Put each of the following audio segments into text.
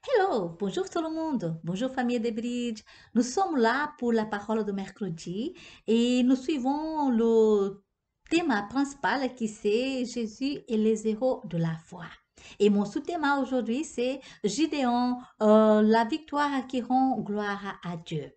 Hello, bonjour tout le monde, bonjour famille de Bridge. Nous sommes là pour la parole de mercredi et nous suivons le thème principal qui c'est Jésus et les héros de la foi. Et mon sous-thème aujourd'hui c'est Gideon, la victoire qui rend gloire à Dieu.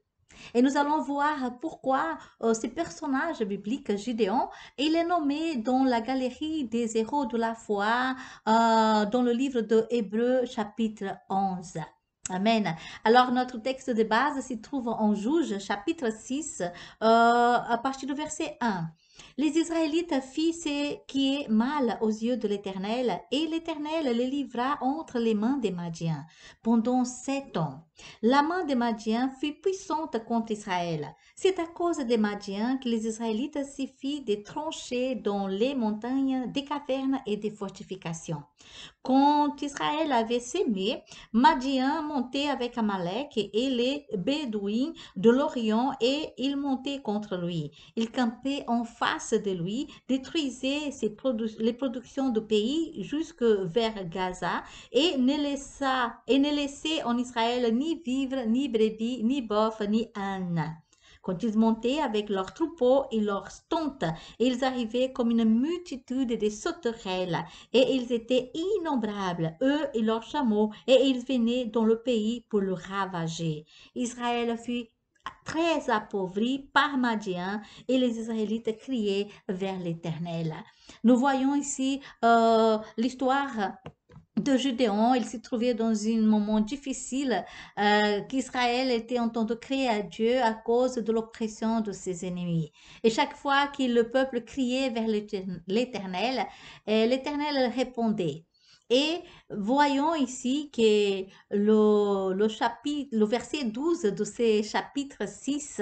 Et nous allons voir pourquoi ce personnage biblique, Gideon, il est nommé dans la galerie des héros de la foi dans le livre de Hébreux chapitre 11. Amen. Alors, notre texte de base s'y trouve en Juge, chapitre 6, à partir du verset 1. Les Israélites firent ce qui est mal aux yeux de l'Éternel, et l'Éternel les livra entre les mains des Madiens pendant 7 ans. La main des Madiens fut puissante contre Israël. C'est à cause des Madiens que les Israélites s'y firent des tranchées dans les montagnes, des cavernes et des fortifications. Quand Israël avait sémé, Madian montait avec Amalek et les Bédouins de l'Orient et ils montaient contre lui. Ils campaient en face de lui, détruisaient les productions du pays jusque vers Gaza et ne laissaient en Israël ni vivre, ni brebis, ni bœuf, ni âne. Quand ils montaient avec leurs troupeaux et leurs tentes, ils arrivaient comme une multitude de sauterelles, et ils étaient innombrables, eux et leurs chameaux, et ils venaient dans le pays pour le ravager. Israël fut très appauvri par Madian et les Israélites criaient vers l'Éternel. Nous voyons ici l'histoire de Gédéon. Il s'est trouvé dans un moment difficile qu'Israël était en train de crier à Dieu à cause de l'oppression de ses ennemis. Et chaque fois que le peuple criait vers l'Éternel, l'Éternel répondait. Et voyons ici que le verset 12 de ce chapitre 6,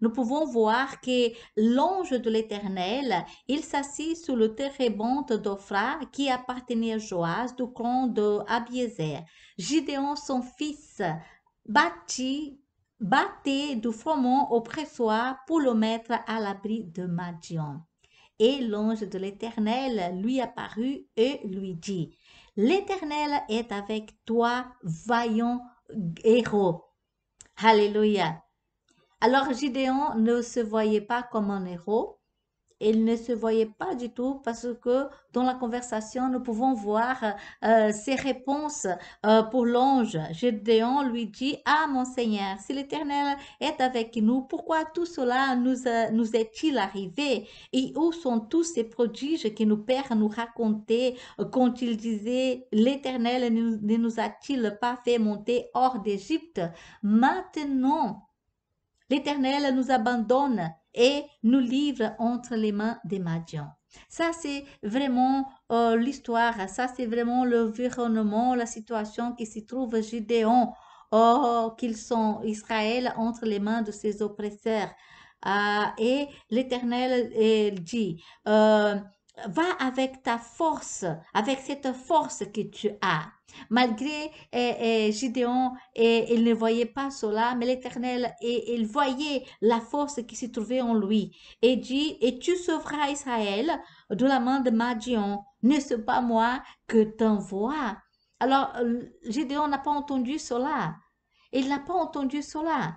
nous pouvons voir que l'ange de l'Éternel il s'assit sur le térébinthe d'Ophra qui appartenait à Joas du clan de Abiezer. Gideon, son fils, battait du froment au pressoir pour le mettre à l'abri de Madian. Et l'ange de l'Éternel lui apparut et lui dit, l'Éternel est avec toi, vaillant héros. Alléluia. Alors Gideon ne se voyait pas comme un héros, il ne se voyait pas du tout parce que dans la conversation, nous pouvons voir ses réponses pour l'ange. Gédéon lui dit, ah mon Seigneur, si l'Éternel est avec nous, pourquoi tout cela nous est-il arrivé? Et où sont tous ces prodiges que nos pères nous racontaient quand ils disaient, l'Éternel ne nous a-t-il pas fait monter hors d'Égypte? Maintenant, l'Éternel nous abandonne et nous livre entre les mains des Madians. Ça, c'est vraiment l'histoire, ça, c'est vraiment l'environnement, la situation qui se trouve Gideon, qu'ils sont Israël entre les mains de ses oppresseurs. Et l'Éternel dit, va avec ta force, avec cette force que tu as. Malgré Gideon, il ne voyait pas cela, mais l'Éternel, il voyait la force qui se trouvait en lui. Et dit, et tu sauveras Israël de la main de Madian. N'est-ce pas moi que t'envoie? Alors, Gideon n'a pas entendu cela. Il n'a pas entendu cela.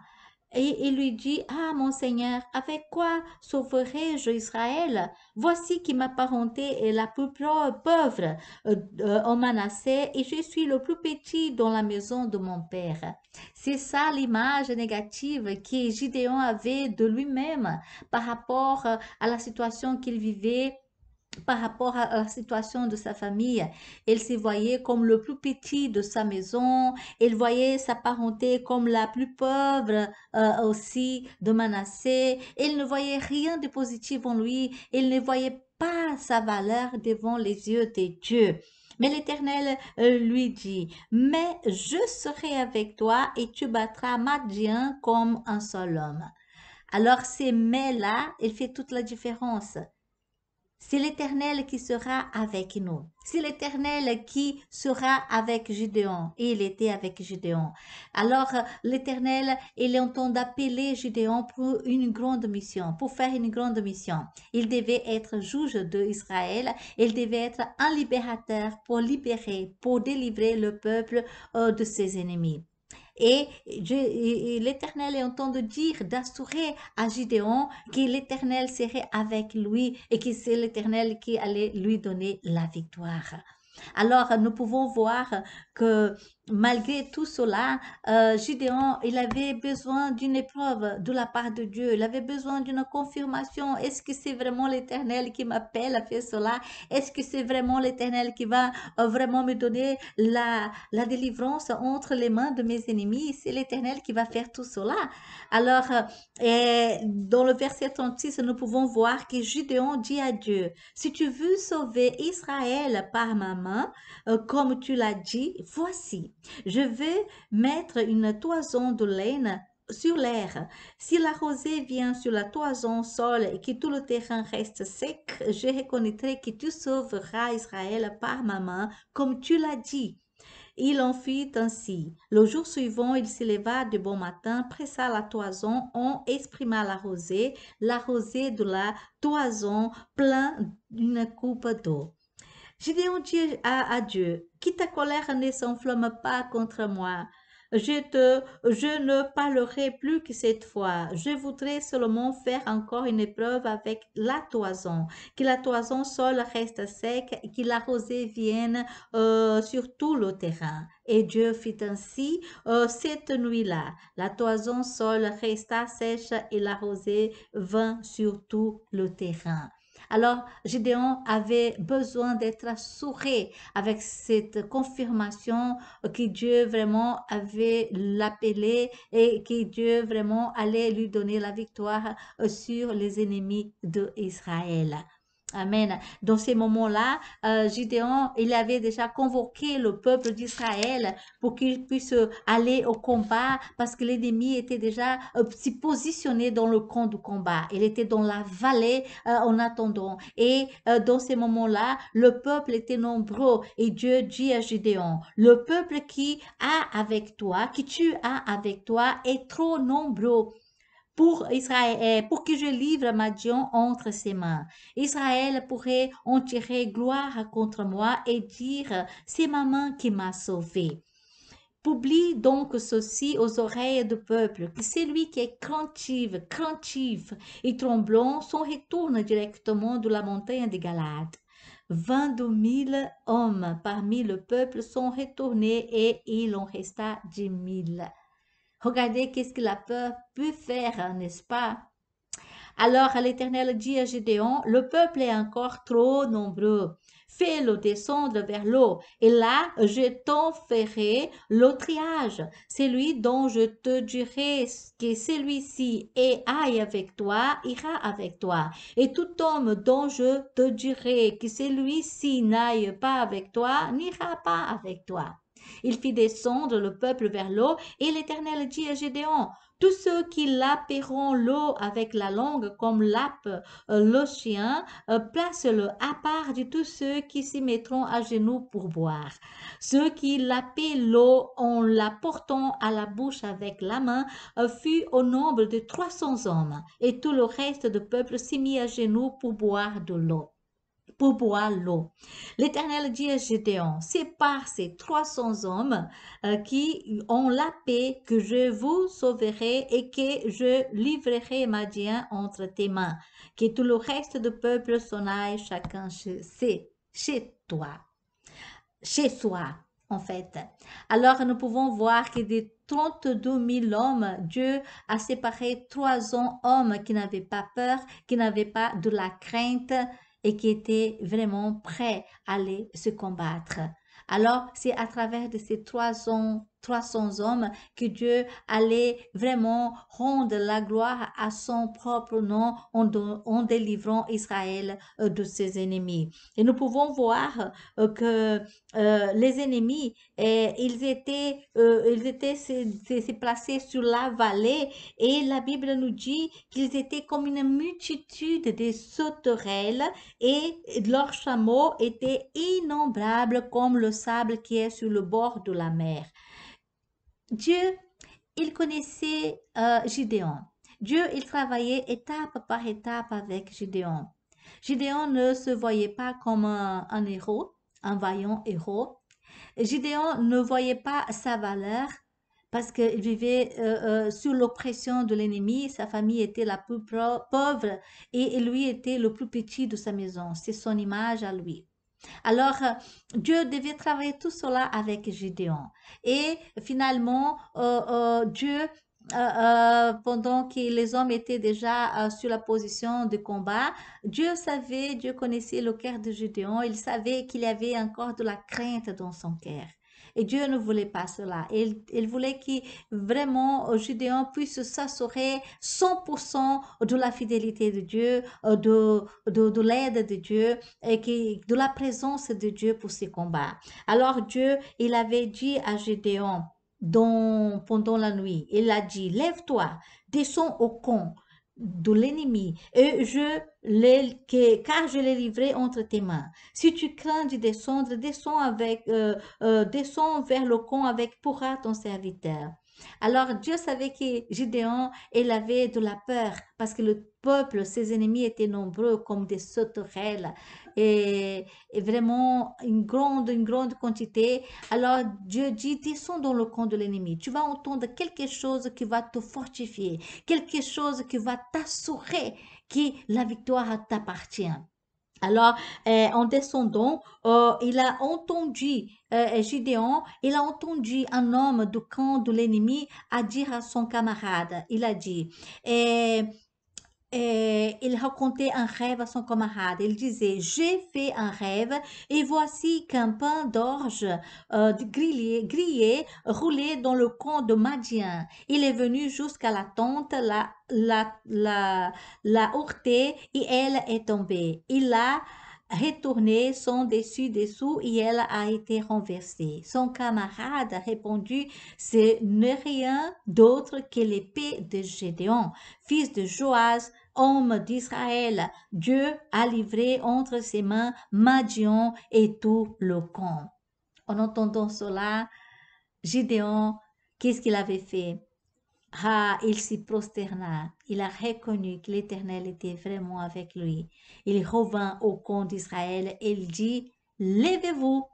Et il lui dit, ah mon Seigneur, avec quoi sauverai-je Israël? Voici qui ma parenté est la plus pauvre en Manassé et je suis le plus petit dans la maison de mon père. C'est ça l'image négative que Gideon avait de lui-même par rapport à la situation qu'il vivait par rapport à la situation de sa famille. Il se voyait comme le plus petit de sa maison. Il voyait sa parenté comme la plus pauvre aussi de Manassé. Il ne voyait rien de positif en lui. Il ne voyait pas sa valeur devant les yeux de Dieu. Mais l'Éternel lui dit, mais je serai avec toi et tu battras Madian comme un seul homme. Alors ces mais-là, il fait toute la différence. C'est l'Éternel qui sera avec nous. C'est l'Éternel qui sera avec Gédéon. Et il était avec Gédéon. Alors, l'Éternel, il entend d'appeler Gédéon pour une grande mission, pour faire une grande mission. Il devait être juge d'Israël. Il devait être un libérateur pour libérer, pour délivrer le peuple de ses ennemis. Et l'Éternel est en train de dire, d'assurer à Gideon que l'Éternel serait avec lui et que c'est l'Éternel qui allait lui donner la victoire. Alors, nous pouvons voir que malgré tout cela, Gideon, il avait besoin d'une épreuve de la part de Dieu. Il avait besoin d'une confirmation. Est-ce que c'est vraiment l'Éternel qui m'appelle à faire cela? Est-ce que c'est vraiment l'Éternel qui va vraiment me donner la délivrance entre les mains de mes ennemis? C'est l'Éternel qui va faire tout cela. Alors, dans le verset 36, nous pouvons voir que Gideon dit à Dieu, si tu veux sauver Israël par ma main, comme tu l'as dit, voici, je vais mettre une toison de laine sur l'air. Si la rosée vient sur la toison sol et que tout le terrain reste sec, je reconnaîtrai que tu sauveras Israël par ma main, comme tu l'as dit. Il en fit ainsi. Le jour suivant, il se leva de bon matin, pressa la toison, on exprima la rosée de la toison plein d'une coupe d'eau. Gédéon dit à Dieu, que ta colère ne s'enflamme pas contre moi. Je ne parlerai plus que cette fois. Je voudrais seulement faire encore une épreuve avec la toison, que la toison seule reste sec et que la rosée vienne sur tout le terrain. Et Dieu fit ainsi cette nuit-là. La toison seule resta sèche et la rosée vint sur tout le terrain. Alors, Gédéon avait besoin d'être assuré avec cette confirmation que Dieu vraiment avait l'appelé et que Dieu vraiment allait lui donner la victoire sur les ennemis d'Israël. Amen. Dans ces moments-là, Gideon, il avait déjà convoqué le peuple d'Israël pour qu'il puisse aller au combat parce que l'ennemi était déjà s'y positionné dans le camp du combat. Il était dans la vallée en attendant. Et dans ces moments-là, le peuple était nombreux et Dieu dit à Gideon, le peuple qui a avec toi, qui tu as avec toi est trop nombreux pour Israël, pour que je livre Madian entre ses mains. Israël pourrait en tirer gloire contre moi et dire, c'est ma main qui m'a sauvé. Publie donc ceci aux oreilles du peuple, que celui qui est craintif et tremblant s'en retourne directement de la montagne de Galade. 22 000 hommes parmi le peuple sont retournés et il en resta 10 000. Regardez qu'est-ce que la peur peut faire, n'est-ce pas? Alors l'Éternel dit à Gédéon, le peuple est encore trop nombreux. Fais-le descendre vers l'eau, et là je t'en ferai l'autriage. Celui dont je te dirai que celui-ci aille avec toi, ira avec toi. Et tout homme dont je te dirai que celui-ci n'aille pas avec toi, n'ira pas avec toi. Il fit descendre le peuple vers l'eau, et l'Éternel dit à Gédéon, tous ceux qui laperont l'eau avec la langue comme lappe le chien, place-le à part de tous ceux qui s'y mettront à genoux pour boire. Ceux qui lapaient l'eau en la portant à la bouche avec la main fut au nombre de 300 hommes, et tout le reste du peuple s'y mit à genoux pour boire de l'eau. Pour boire l'eau. L'Éternel dit à Gédéon, c'est par ces 300 hommes qui ont la paix que je vous sauverai et que je livrerai Madian entre tes mains. Que tout le reste du peuple s'en aille chacun chez toi, chez soi, en fait. Alors, nous pouvons voir que des 32 000 hommes, Dieu a séparé 300 hommes qui n'avaient pas peur, qui n'avaient pas de la crainte et qui étaient vraiment prêts à aller se combattre. Alors, c'est à travers de ces 300 300 hommes que Dieu allait vraiment rendre la gloire à son propre nom en délivrant Israël de ses ennemis. Et nous pouvons voir que les ennemis, ils étaient se placés sur la vallée et la Bible nous dit qu'ils étaient comme une multitude de sauterelles et leurs chameaux étaient innombrables comme le sable qui est sur le bord de la mer. Dieu, il connaissait Gideon. Dieu, il travaillait étape par étape avec Gideon. Gideon ne se voyait pas comme un héros, un vaillant héros. Gideon ne voyait pas sa valeur parce qu'il vivait sous l'oppression de l'ennemi. Sa famille était la plus pauvre et lui était le plus petit de sa maison. C'est son image à lui. Alors, Dieu devait travailler tout cela avec Gideon. Et finalement, Dieu, pendant que les hommes étaient déjà sur la position de combat, Dieu savait, Dieu connaissait le cœur de Gideon. Il savait qu'il y avait encore de la crainte dans son cœur. Et Dieu ne voulait pas cela. Il voulait que vraiment Gideon puisse s'assurer 100% de la fidélité de Dieu, de l'aide de Dieu et de la présence de Dieu pour ces combats. Alors Dieu, il avait dit à Gédéon pendant la nuit, il a dit, lève-toi, descends au camp de l'ennemi et car je l'ai livré entre tes mains. Si tu crains de descendre, descends vers le camp avec Pourra ton serviteur. Alors Dieu savait que Gideon, il avait de la peur parce que le peuple, ses ennemis étaient nombreux comme des sauterelles et vraiment une grande quantité. Alors Dieu dit, descends dans le camp de l'ennemi. Tu vas entendre quelque chose qui va te fortifier, quelque chose qui va t'assurer que la victoire t'appartient. Alors, en descendant, il a entendu, Gideon, il a entendu un homme du camp de l'ennemi à dire à son camarade, il a dit, eh, il racontait un rêve à son camarade. Il disait, j'ai fait un rêve et voici qu'un pain d'orge grillé roulait dans le camp de Madien. Il est venu jusqu'à la tente, l'a heurté et elle est tombée. Il l'a retourné son dessus-dessous et elle a été renversée. Son camarade a répondu, ce n'est rien d'autre que l'épée de Gédéon, fils de Joas, homme d'Israël. Dieu a livré entre ses mains Madian et tout le camp. En entendant cela, Gideon, qu'est-ce qu'il avait fait? Ah, il s'y prosterna. Il a reconnu que l'Éternel était vraiment avec lui. Il revint au camp d'Israël et il dit, levez-vous,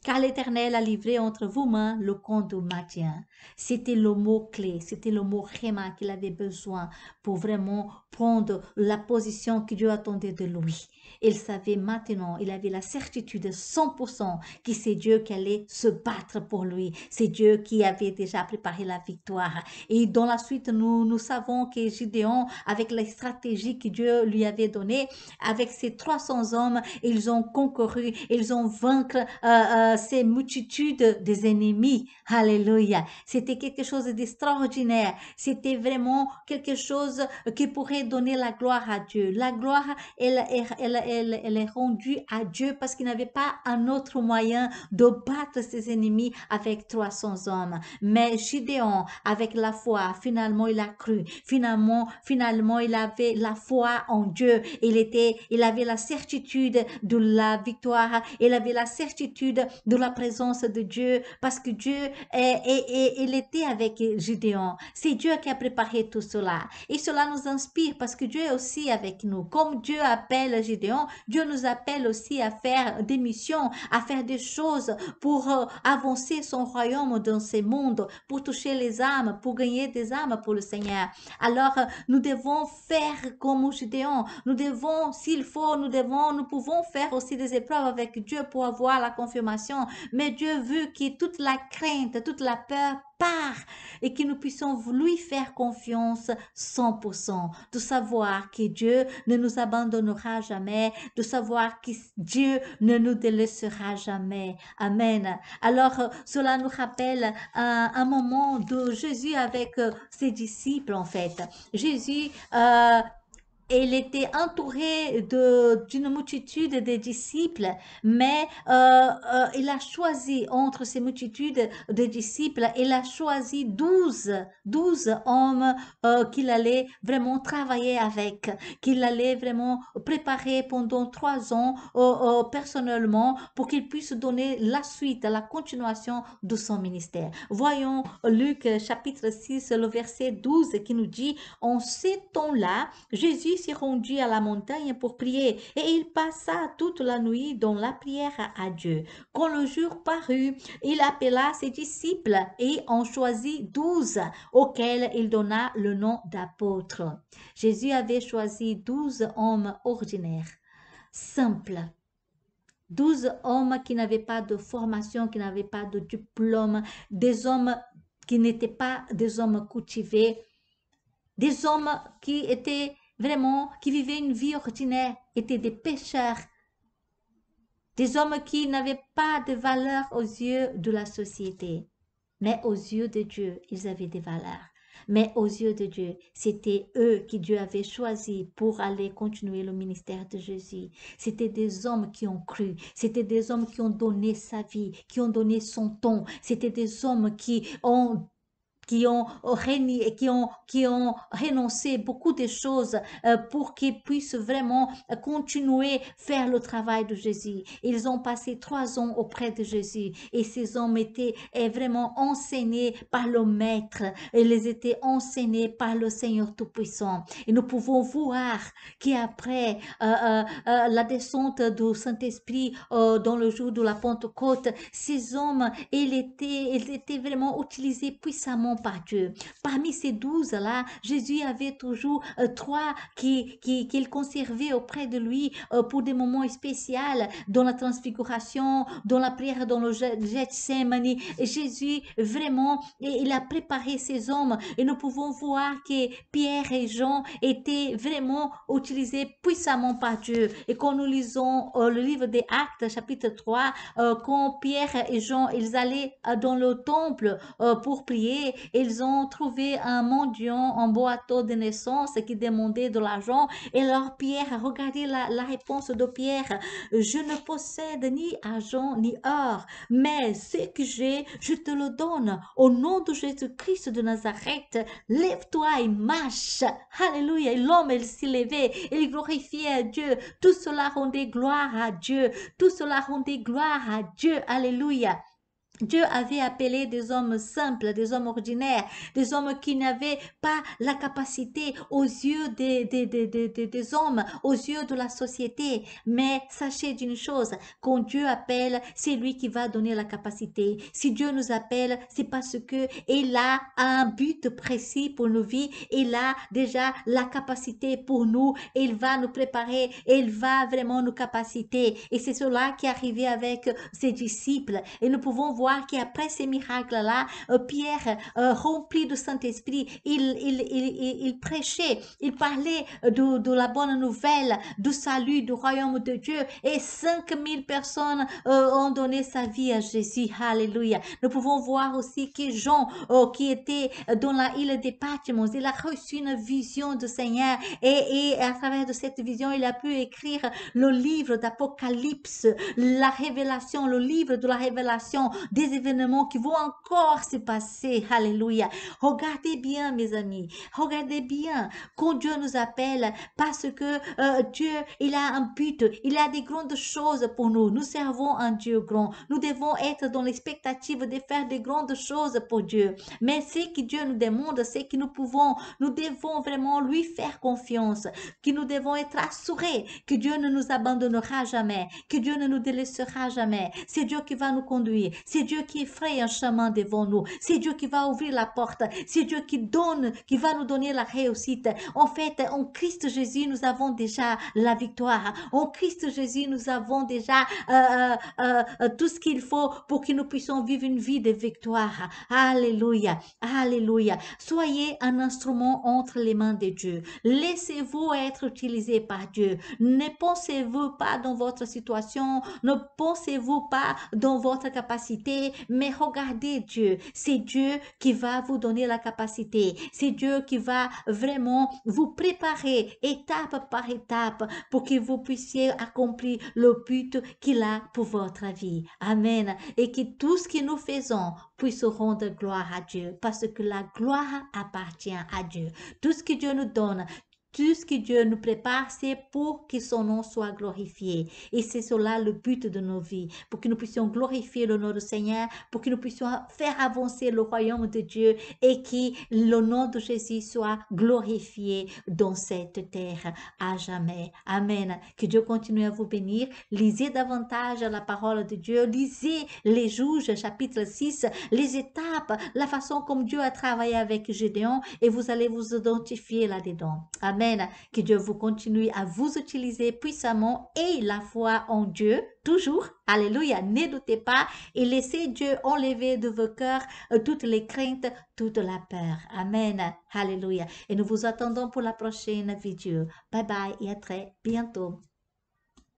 car l'Éternel a livré entre vos mains le camp de Madian. C'était le mot-clé, c'était le mot réma qu'il avait besoin pour vraiment prendre la position que Dieu attendait de lui. Il savait maintenant, il avait la certitude 100% que c'est Dieu qui allait se battre pour lui. C'est Dieu qui avait déjà préparé la victoire. Et dans la suite, nous savons que Gideon, avec la stratégie que Dieu lui avait donnée, avec ses 300 hommes, ils ont concouru, ils ont vaincu ces multitudes des ennemis. Alléluia. C'était quelque chose d'extraordinaire. C'était vraiment quelque chose qui pourrait donner la gloire à Dieu. La gloire, elle est rendue à Dieu parce qu'il n'avait pas un autre moyen de battre ses ennemis avec 300 hommes. Mais Gideon, avec la foi, finalement, il a cru. Finalement, il avait la foi en Dieu. Il avait la certitude de la victoire. Il avait la certitude de la présence de Dieu parce que Dieu il était avec Gideon. C'est Dieu qui a préparé tout cela. Et cela nous inspire parce que Dieu est aussi avec nous. Comme Dieu appelle Gideon, Dieu nous appelle aussi à faire des missions, à faire des choses pour avancer son royaume dans ce monde, pour toucher les âmes, pour gagner des âmes pour le Seigneur. Alors, nous devons faire comme Gideon. Nous devons, s'il faut, nous pouvons faire aussi des épreuves avec Dieu pour avoir la confirmation continuation, mais Dieu veut que toute la crainte, toute la peur part et que nous puissions lui faire confiance 100%, de savoir que Dieu ne nous abandonnera jamais, de savoir que Dieu ne nous délaissera jamais. Amen. Alors, cela nous rappelle un moment de Jésus avec ses disciples, en fait. Jésus, il était entouré d'une multitude de disciples, mais il a choisi entre ces multitudes de disciples, il a choisi 12 hommes qu'il allait vraiment travailler avec, qu'il allait vraiment préparer pendant 3 ans personnellement pour qu'il puisse donner la suite, la continuation de son ministère. Voyons Luc chapitre 6, le verset 12 qui nous dit, en ces temps-là, Jésus s'est rendu à la montagne pour prier et il passa toute la nuit dans la prière à Dieu. Quand le jour parut, il appela ses disciples et en choisit 12 auxquels il donna le nom d'apôtres. Jésus avait choisi 12 hommes ordinaires, simples. 12 hommes qui n'avaient pas de formation, qui n'avaient pas de diplôme, des hommes qui n'étaient pas des hommes cultivés, des hommes qui étaient vraiment, qui vivaient une vie ordinaire, étaient des pécheurs, des hommes qui n'avaient pas de valeur aux yeux de la société, mais aux yeux de Dieu, ils avaient des valeurs. Mais aux yeux de Dieu, c'était eux qui Dieu avait choisi pour aller continuer le ministère de Jésus. C'était des hommes qui ont cru, c'était des hommes qui ont donné sa vie, qui ont donné son temps, c'était des hommes qui ont régné, qui ont renoncé beaucoup de choses pour qu'ils puissent vraiment continuer faire le travail de Jésus. Ils ont passé 3 ans auprès de Jésus et ces hommes étaient vraiment enseignés par le Maître. Ils étaient enseignés par le Seigneur Tout-Puissant. Et nous pouvons voir qu'après la descente du Saint-Esprit dans le jour de la Pentecôte, ces hommes, ils étaient vraiment utilisés puissamment par Dieu. Parmi ces 12-là, Jésus avait toujours 3 qu'il conservait auprès de lui pour des moments spéciaux, dans la transfiguration, dans la prière, dans le Gethsemane. Jésus, vraiment, il a préparé ces hommes et nous pouvons voir que Pierre et Jean étaient vraiment utilisés puissamment par Dieu. Et quand nous lisons le livre des Actes, chapitre 3, quand Pierre et Jean, ils allaient dans le temple pour prier, ils ont trouvé un mendiant en boiteau de naissance qui demandait de l'argent. Et alors Pierre, regardez la réponse de Pierre, je ne possède ni argent ni or, mais ce que j'ai, je te le donne. Au nom de Jésus-Christ de Nazareth, lève-toi et marche. Alléluia. Et l'homme, il s'est levé, il glorifiait Dieu. Tout cela rendait gloire à Dieu. Tout cela rendait gloire à Dieu. Alléluia. Dieu avait appelé des hommes simples, des hommes ordinaires, des hommes qui n'avaient pas la capacité aux yeux des hommes, aux yeux de la société. Mais sachez d'une chose, quand Dieu appelle, c'est lui qui va donner la capacité. Si Dieu nous appelle, c'est parce que il a un but précis pour nos vies. Il a déjà la capacité pour nous. Il va nous préparer. Il va vraiment nous capaciter. Et c'est cela qui est arrivé avec ses disciples. Et nous pouvons voir qu'après ces miracles-là, Pierre, rempli du Saint-Esprit, il prêchait, il parlait de la bonne nouvelle, du salut, du royaume de Dieu, et 5000 personnes ont donné sa vie à Jésus. Alléluia. Nous pouvons voir aussi que Jean, qui était dans la île des Patmos, il a reçu une vision du Seigneur, et à travers de cette vision, il a pu écrire le livre d'Apocalypse, la révélation, le livre de la révélation des événements qui vont encore se passer. Alléluia. Regardez bien, mes amis. Regardez bien quand Dieu nous appelle, parce que Dieu, il a un but. Il a des grandes choses pour nous. Nous servons un Dieu grand. Nous devons être dans l'expectative de faire des grandes choses pour Dieu. Mais ce que Dieu nous demande, c'est que nous devons vraiment lui faire confiance, que nous devons être assurés que Dieu ne nous abandonnera jamais, que Dieu ne nous délaissera jamais. C'est Dieu qui va nous conduire. C'est C'est Dieu qui fraye un chemin devant nous. C'est Dieu qui va ouvrir la porte. C'est Dieu qui donne, qui va nous donner la réussite. En fait, en Christ Jésus, nous avons déjà la victoire. En Christ Jésus, nous avons déjà tout ce qu'il faut pour que nous puissions vivre une vie de victoire. Alléluia. Alléluia. Soyez un instrument entre les mains de Dieu. Laissez-vous être utilisé par Dieu. Ne pensez-vous pas dans votre situation, ne pensez-vous pas dans votre capacité, mais regardez Dieu. C'est Dieu qui va vous donner la capacité. C'est Dieu qui va vraiment vous préparer étape par étape pour que vous puissiez accomplir le but qu'il a pour votre vie. Amen. Et que tout ce que nous faisons puisse rendre gloire à Dieu, parce que la gloire appartient à Dieu. Tout ce que Dieu nous donne, tout ce que Dieu nous prépare, c'est pour que son nom soit glorifié. Et c'est cela le but de nos vies, pour que nous puissions glorifier le nom du Seigneur, pour que nous puissions faire avancer le royaume de Dieu et que le nom de Jésus soit glorifié dans cette terre à jamais. Amen. Que Dieu continue à vous bénir. Lisez davantage la parole de Dieu. Lisez les Juges, chapitre 6, les étapes, la façon comme Dieu a travaillé avec Gédéon et vous allez vous identifier là-dedans. Amen. Que Dieu vous continue à vous utiliser puissamment et la foi en Dieu, toujours. Alléluia. Ne doutez pas et laissez Dieu enlever de vos cœurs toutes les craintes, toute la peur. Amen. Alléluia. Et nous vous attendons pour la prochaine vidéo. Bye bye et à très bientôt.